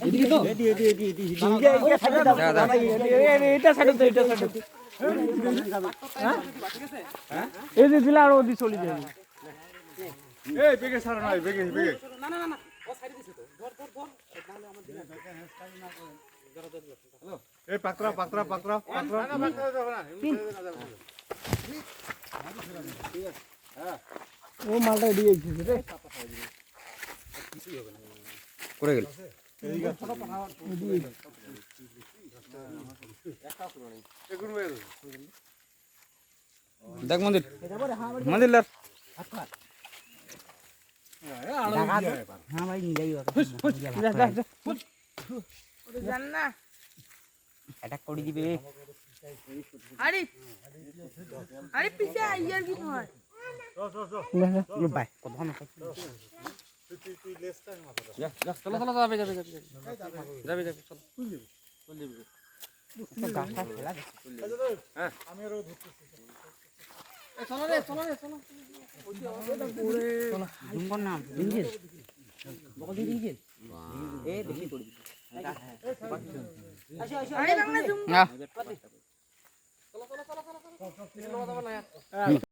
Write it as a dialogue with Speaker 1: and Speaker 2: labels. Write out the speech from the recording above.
Speaker 1: এদিকে তো এটা ছাড়ো তো এটা ছাড়ো হ্যাঁ এই যে দিলা আর ওদি চলে যাবে
Speaker 2: এই বেগে ছাড়ো না বেগে বেগে
Speaker 3: না না না ও সাইডে দিছে তো ধর ধর ধর তাহলে আমার দিনা হ্যালো
Speaker 2: এই পাকড়া পাকড়া পাকড়া পাকড়া না পাকড়া যাবে না
Speaker 1: ও মালটা দিয়ে দিয়েছে রে
Speaker 4: করে গেল দেখ মন্দির মন্দির লার
Speaker 1: হ্যাঁ ভাই নিয়ে যাইও
Speaker 5: জান না
Speaker 1: অ্যাটাক করে দিবে
Speaker 5: আরে আরে পিছে আইয়ার কি হয়
Speaker 1: ভাই কত ভালো
Speaker 4: চলো চলো যাবে যাবে যাবে যাবে যাবে চলো
Speaker 1: গাছটা খেলা
Speaker 4: হ্যাঁ
Speaker 2: আমি আরো ধরতেছি
Speaker 3: চলো রে চলো রে চলো
Speaker 1: জুম্বর নাম ইঞ্জিন বকল দিয়ে দিয়েছে এ বেশি করে দিছে
Speaker 5: আরে বাংলা জুম
Speaker 4: না
Speaker 3: চলো চলো চলো চলো